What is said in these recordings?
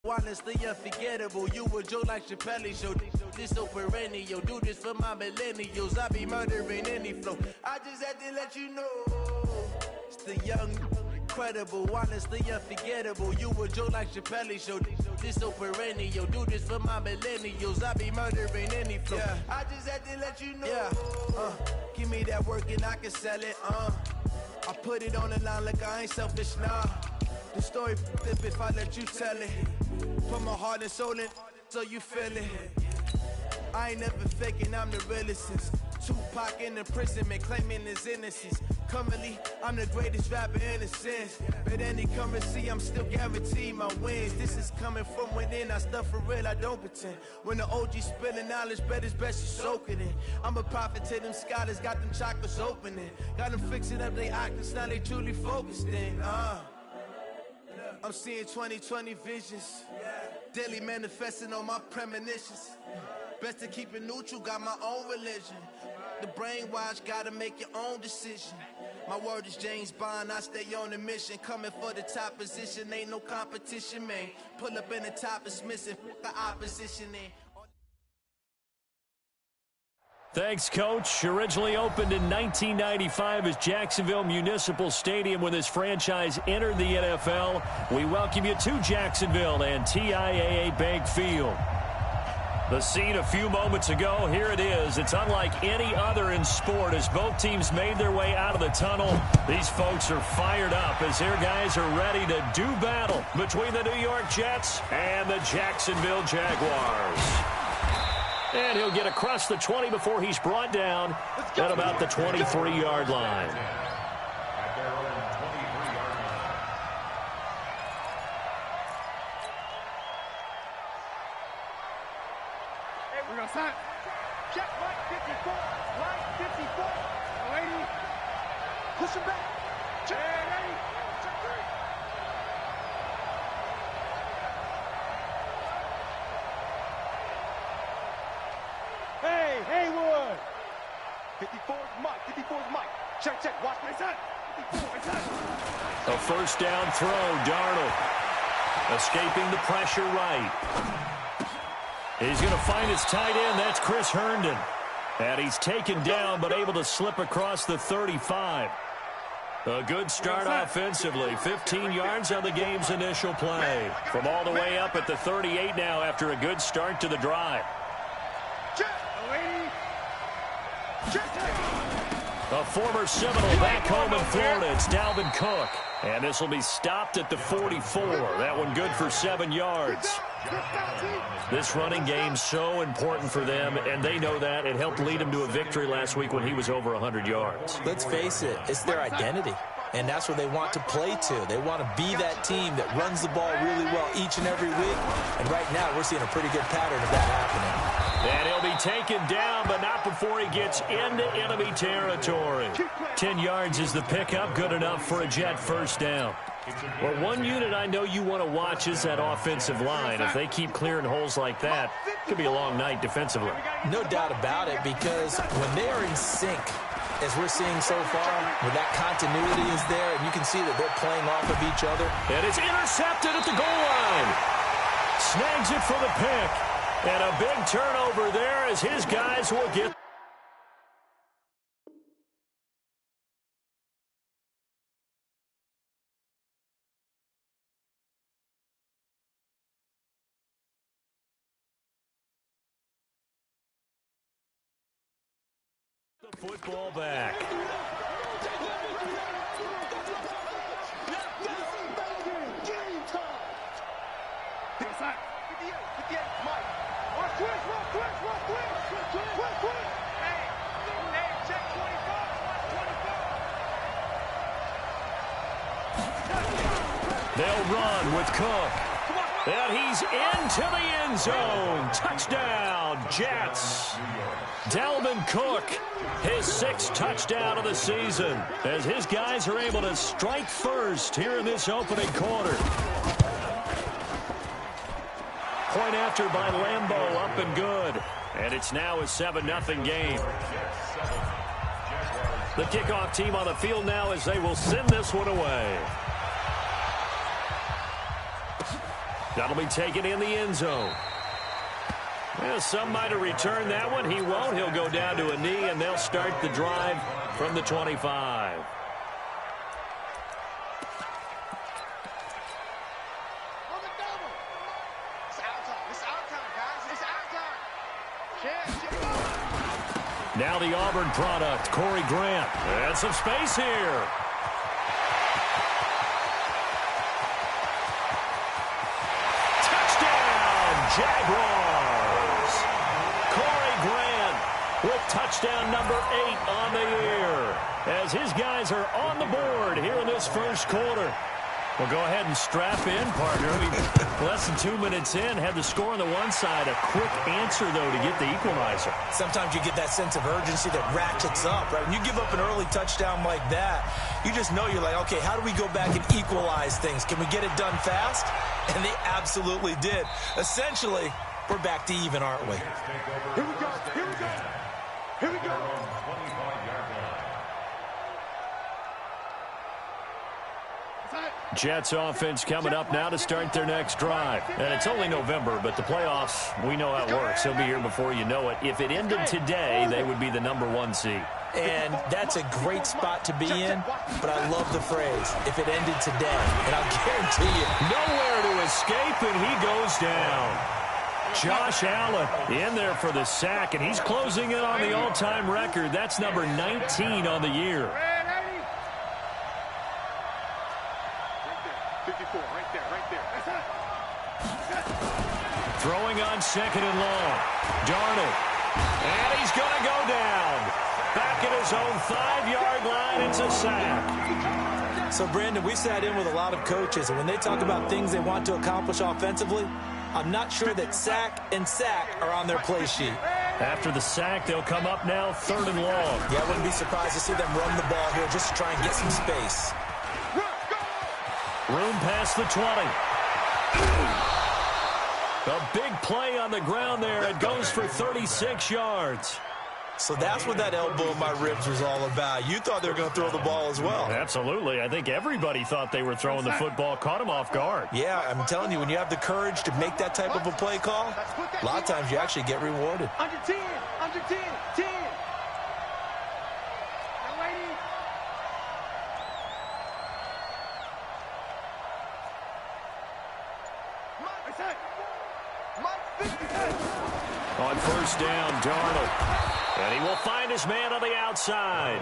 Honestly unforgettable, you a joke like Chappelle Show. This so perennial, do this for my millennials. I be murdering any flow. I just had to let you know, it's the young, incredible, honestly unforgettable. You a joke like Chappelle Show. This so perennial, do this for my millennials. I be murdering any flow. Yeah. I just had to let you know. Yeah. Give me that work and I can sell it. I put it on the line like I ain't selfish, nah. The story flip if I let you tell it. Put my heart and soul in so you feel it. I ain't never faking, I'm the realest since Tupac in the imprisonment claiming his innocence. Currently, I'm the greatest rapper in a sense. But any currency, I'm still guaranteed my wins. This is coming from within, I stuff for real, I don't pretend. When the OG spilling knowledge, bet it's best you soak it in. I'm a prophet to them scholars, got them chakras opening. Got them fixing up they octaves, now they truly focused in. I'm seeing 2020 visions, daily manifesting on my premonitions. Best to keep it neutral, got my own religion. The brainwash, gotta make your own decision. My word is James Bond, I stay on a mission. Coming for the top position, ain't no competition, man. Pull up in the top, it's missing, the opposition in. Thanks, Coach. Originally opened in 1995 as Jacksonville Municipal Stadium when this franchise entered the NFL. We welcome you to Jacksonville and TIAA Bank Field. The scene a few moments ago, here it is. It's unlike any other in sport as both teams made their way out of the tunnel. These folks are fired up as their guys are ready to do battle between the New York Jets and the Jacksonville Jaguars. And he'll get across the 20 before he's brought down at about the 23-yard line. We're going to sign. Check line 54. Line 54. Lady. Push him back. Check. Ready. Check 3. Hey, Haywood. 54 is Mike. 54 is Mike. Check, check. Watch my side. 54 inside. A first down throw, Darnold. Escaping the pressure right. He's going to find his tight end. That's Chris Herndon. And he's taken down but able to slip across the 35. A good start offensively. 15 yards on the game's initial play. From all the way up at the 38 now after a good start to the drive. A former Seminole back home in Florida. It's Dalvin Cook. And this will be stopped at the 44. That one good for 7 yards. This running game's so important for them, and they know that. It helped lead them to a victory last week when he was over 100 yards. Let's face it, it's their identity, and that's where they want to play to. They want to be that team that runs the ball really well each and every week, and right now we're seeing a pretty good pattern of that happening. And he'll be taken down, but not before he gets into enemy territory. 10 yards is the pickup, good enough for a Jet first down. Well, one unit I know you want to watch is that offensive line. If they keep clearing holes like that, it could be a long night defensively. No doubt about it, because when they are in sync, as we're seeing so far, where that continuity is there, and you can see that they're playing off of each other. And it's intercepted at the goal line. Snags it for the pick. And a big turnover there as his guys will get. The football back. They'll run with Cook. And he's into the end zone. Touchdown, Jets. Dalvin Cook, his 6th touchdown of the season, as his guys are able to strike first here in this opening quarter. Point after by Lambeau, up and good. And it's now a 7-0 game. The kickoff team on the field now as they will send this one away. That'll be taken in the end zone. Well, some might have returned that one. He won't. He'll go down to a knee, and they'll start the drive from the 25. Now the Auburn product, Corey Grant. And some space here. Touchdown, Jaguars. Corey Grant with touchdown number 8 on the year, as his guys are on the board here in this first quarter. Well, go ahead and strap in, partner. Less than 2 minutes in, had the score on the one side. A quick answer, though, to get the equalizer. Sometimes you get that sense of urgency that ratchets up, right? When you give up an early touchdown like that, you just know you're like, okay, how do we go back and equalize things? Can we get it done fast? And they absolutely did. Essentially, we're back to even, aren't we? Here we go. Here we go. Here we go. Jets offense coming up now to start their next drive. And it's only November, but the playoffs, we know how it works. They'll be here before you know it. If it ended today, they would be the number 1 seed. And that's a great spot to be in, but I love the phrase, if it ended today. And I'll guarantee you, nowhere to escape, and he goes down. Josh Allen in there for the sack, and he's closing in on the all-time record. That's number 19 on the year. 54, right there, right there. Throwing on second and long. Darnold. And he's going to go down. Back at his own 5-yard line. It's a sack. So, Brandon, we sat in with a lot of coaches, and when they talk about things they want to accomplish offensively, I'm not sure that sack and sack are on their play sheet. After the sack, they'll come up now 3rd and long. Yeah, I wouldn't be surprised to see them run the ball here just to try and get some space. Room past the 20. A big play on the ground there. It goes for 36 yards. So that's what that elbow in my ribs was all about. You thought they were going to throw the ball as well. Absolutely. I think everybody thought they were throwing the football. Caught him off guard. Yeah, I'm telling you, when you have the courage to make that type of a play call, a lot of times you actually get rewarded. Under 10, under 10, 10. On first down, Darnold. And he will find his man on the outside.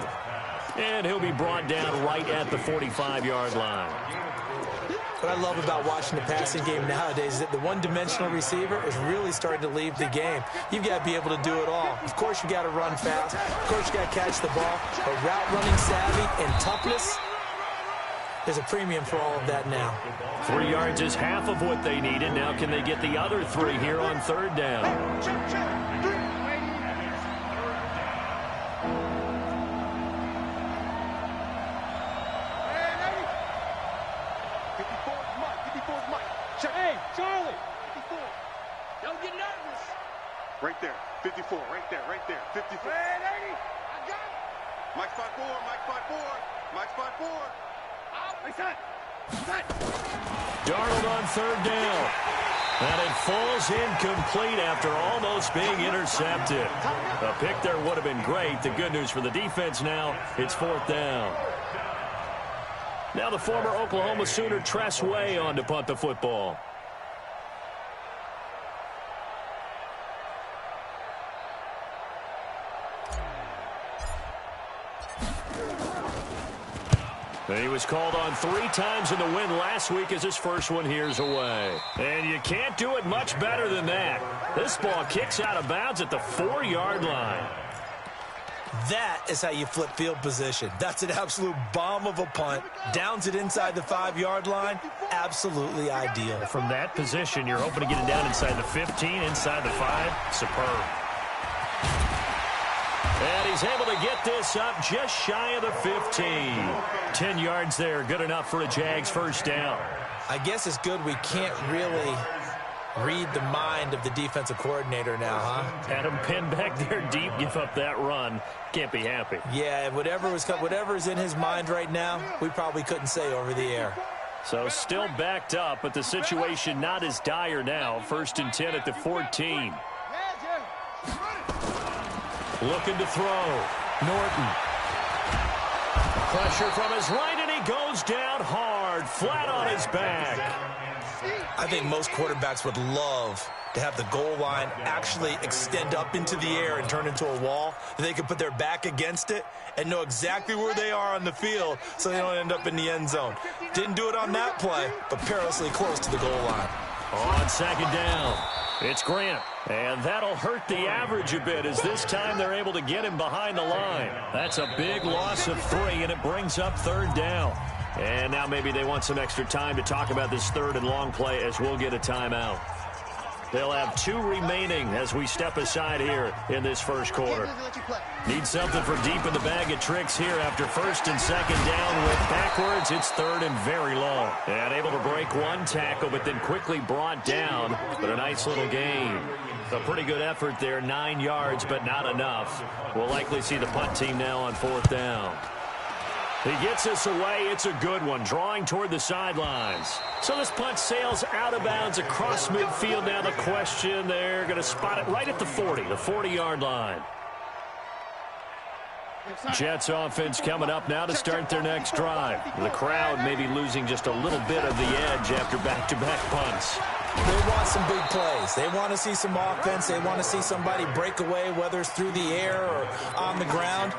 And he'll be brought down right at the 45-yard line. What I love about watching the passing game nowadays is that the one-dimensional receiver is really starting to leave the game. You've got to be able to do it all. Of course, you've got to run fast. Of course, you've got to catch the ball. But route running savvy and toughness, there's a premium for all of that now. 3 yards is half of what they needed. Now can they get the other 3 here on 3rd down? Hey, Charlie! 54. Don't get nervous. Right there. 54. Right there. Right there. 54. I got it. Mike spot 4. Mike spot 4. Mike spot 4. Darnold on 3rd down. And it falls incomplete after almost being intercepted. A pick there would have been great. The good news for the defense now, it's 4th down. Now the former Oklahoma Sooner Tress Way on to punt the football. He was called on 3 times in the win last week as his first one here's away. And you can't do it much better than that. This ball kicks out of bounds at the 4-yard line. That is how you flip field position. That's an absolute bomb of a punt. Downs it inside the 5-yard line. Absolutely ideal. From that position, you're hoping to get it down inside the 15, inside the 5. Superb. And he's able to get this up just shy of the 15. 10 yards there, good enough for a Jags first down. I guess it's good we can't really read the mind of the defensive coordinator now, huh? Had him pinned back there deep, give up that run. Can't be happy. Yeah, whatever is in his mind right now, we probably couldn't say over the air. So still backed up, but the situation not as dire now. 1st and 10 at the 14. Looking to throw. Norton. Pressure from his right, and he goes down hard, flat on his back. I think most quarterbacks would love to have the goal line actually extend up into the air and turn into a wall. They can put their back against it and know exactly where they are on the field so they don't end up in the end zone. Didn't do it on that play, but perilously close to the goal line. On 2nd down, it's Grant. And that'll hurt the average a bit as this time they're able to get him behind the line. That's a big loss of 3, and it brings up 3rd down. And now maybe they want some extra time to talk about this 3rd and long play as we'll get a timeout. They'll have 2 remaining as we step aside here in this first quarter. Need something for deep in the bag of tricks here after 1st and 2nd down with backwards. It's 3rd and very long. And able to break 1 tackle, but then quickly brought down. But a nice little gain. A pretty good effort there, 9 yards, but not enough. We'll likely see the punt team now on 4th down. He gets us away. It's a good one, drawing toward the sidelines. So this punt sails out of bounds across midfield. Now the question, they're going to spot it right at the 40, the 40-yard line. Jets offense coming up now to start their next drive. The crowd may be losing just a little bit of the edge after back-to-back punts. They want some big plays. They want to see some offense. They want to see somebody break away, whether it's through the air or on the ground.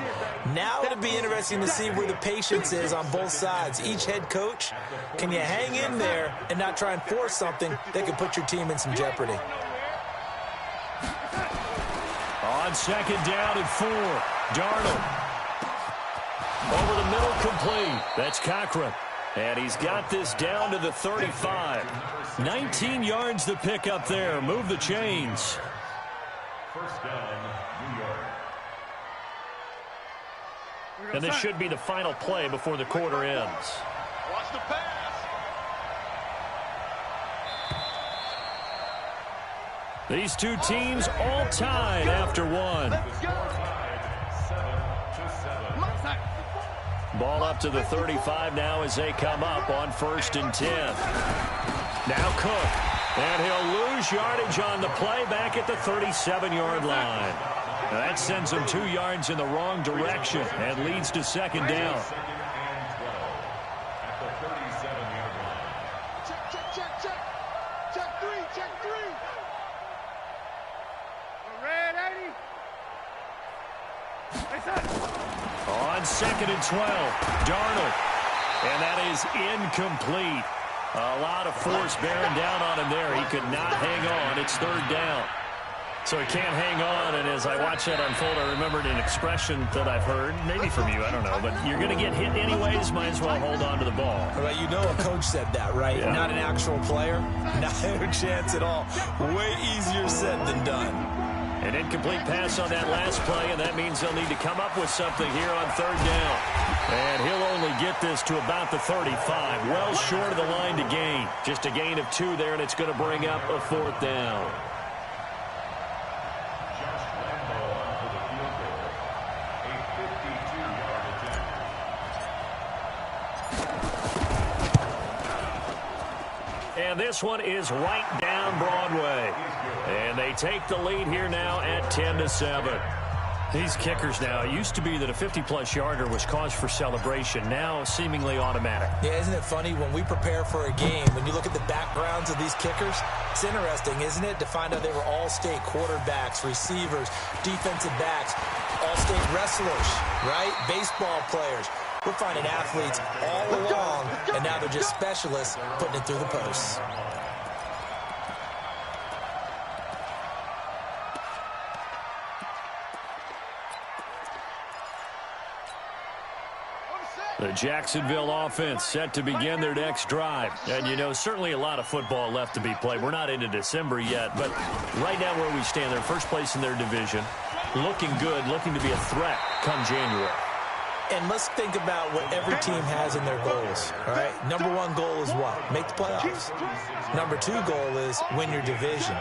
Now it'll be interesting to see where the patience is on both sides. Each head coach, can you hang in there and not try and force something that could put your team in some jeopardy? On 2nd down and 4, Darnold. Over the middle, complete. That's Cochran. And he's got this down to the 35. 19 yards to pick up there. Move the chains. 1st down, New York. And this should be the final play before the quarter ends. Watch the pass. These 2 teams all tied after 1. Ball up to the 35 now as they come up on 1st and 10. Now Cook. And he'll lose yardage on the play back at the 37-yard line. Now that sends him 2 yards in the wrong direction and leads to 2nd down. Check 3. Red 80. On 2nd and 12, Darnold. And that is incomplete. A lot of force bearing down on him there. He could not hang on. It's 3rd down. So he can't hang on, and as I watch that unfold, I remembered an expression that I've heard, maybe from you, I don't know, but you're going to get hit anyways, might as well hold on to the ball. Right, you know a coach said that, right? Yeah. Not an actual player. Not a chance at all. Way easier said than done. An incomplete pass on that last play, and that means they'll need to come up with something here on 3rd down. And he'll only get this to about the 35, well short of the line to gain. Just a gain of 2 there, and it's going to bring up a 4th down. And this one is right down Broadway. And they take the lead here now at 10-7. These kickers now, it used to be that a 50-plus yarder was cause for celebration. Now seemingly automatic. Yeah, isn't it funny? When we prepare for a game, when you look at the backgrounds of these kickers, it's interesting, isn't it, to find out they were all-state quarterbacks, receivers, defensive backs, all-state wrestlers, right? Baseball players. We're finding athletes all along, and now they're just specialists putting it through the posts. The Jacksonville offense set to begin their next drive. And, you know, certainly a lot of football left to be played. We're not into December yet, but right now where we stand, they're first place in their division. Looking good, looking to be a threat come January. And let's think about what every team has in their goals, all right? Number 1 goal is what? Make the playoffs. Number 2 goal is win your division.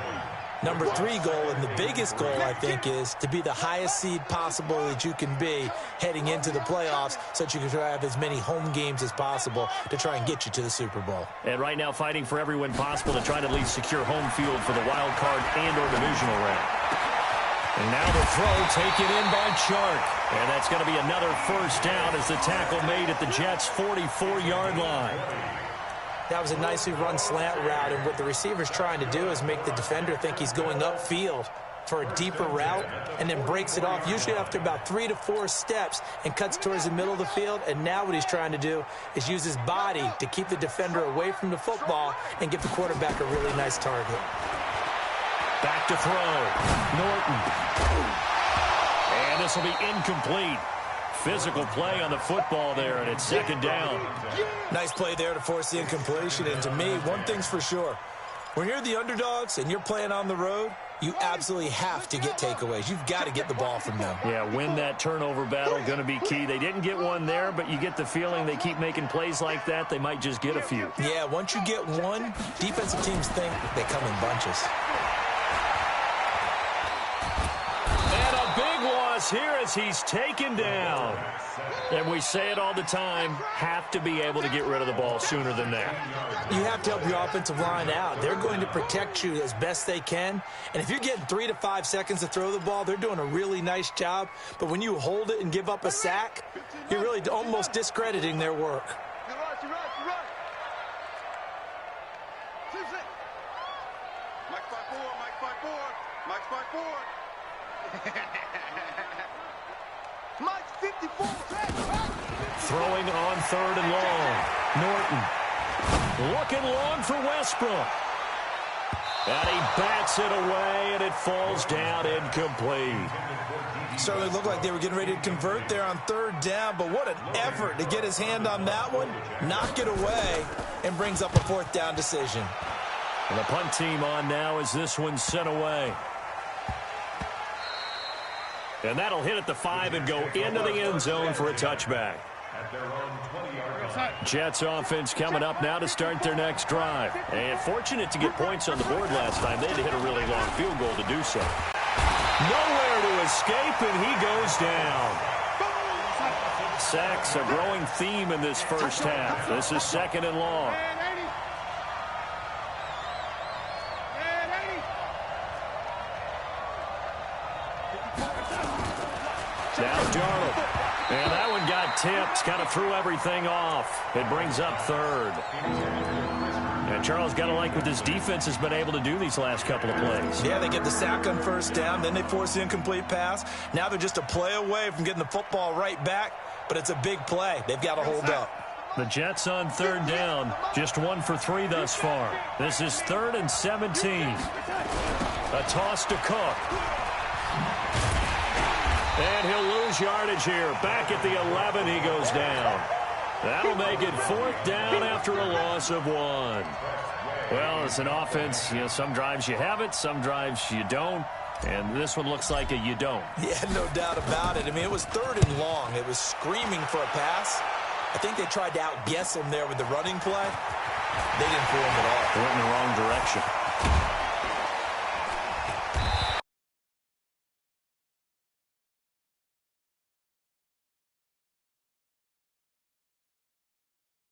Number 3 goal, and the biggest goal, I think, is to be the highest seed possible that you can be heading into the playoffs so that you can try to have as many home games as possible to try and get you to the Super Bowl. And right now fighting for every win possible to try to at least secure home field for the wild card and or divisional round. And now the throw taken in by Chark. And that's going to be another first down as the tackle made at the Jets' 44-yard line. That was a nicely run slant route, and what the receiver's trying to do is make the defender think he's going upfield for a deeper route and then breaks it off, usually after about 3 to 4 steps, and cuts towards the middle of the field. And now what he's trying to do is use his body to keep the defender away from the football and give the quarterback a really nice target. Back to throw. Norton. And this will be incomplete. Physical play on the football there, and it's second down. Nice play there to force the incompletion. And to me, one thing's for sure. When you're the underdogs and you're playing on the road, you absolutely have to get takeaways. You've got to get the ball from them. Yeah, win that turnover battle, going to be key. They didn't get one there, but you get the feeling they keep making plays like that, they might just get a few. Yeah, once you get one, defensive teams think they come in bunches. And a big loss here as he's taken down. And we say it all the time, have to be able to get rid of the ball sooner than that. You have to help your offensive line out. They're going to protect you as best they can. And if you're getting 3 to 5 seconds to throw the ball, they're doing a really nice job. But when you hold it and give up a sack, you're really almost discrediting their work. Throwing on 3rd and long. Norton looking long for Westbrook. And he bats it away, and it falls down incomplete. Certainly looked like they were getting ready to convert there on 3rd down, but what an effort to get his hand on that one, knock it away, and brings up a 4th down decision. And the punt team on now as this one's sent away. And that'll hit at the 5 and go into the end zone for a touchback. Jets offense coming up now to start their next drive. And fortunate to get points on the board last time. They had to hit a really long field goal to do so. Nowhere to escape, and he goes down. Sacks, a growing theme in this first half. This is 2nd and long. Now Darnold. And that one got tipped, kind of threw everything off. It brings up 3rd. And Charles, got to like what this defense has been able to do these last couple of plays. Yeah, they get the sack on 1st down, then they force the incomplete pass. Now they're just a play away from getting the football right back, but it's a big play. They've got to hold up. The Jets on 3rd down, just 1 for 3 thus far. This is 3rd and 17. A toss to Cook. And he'll lose yardage here. Back at the 11, he goes down. That'll make it 4th down after a loss of 1. Well, it's an offense. You know, some drives you have it, some drives you don't. And this one looks like a you don't. Yeah, no doubt about it. I mean, it was 3rd and long. It was screaming for a pass. I think they tried to outguess him there with the running play. They didn't fool him at all. They went in the wrong direction.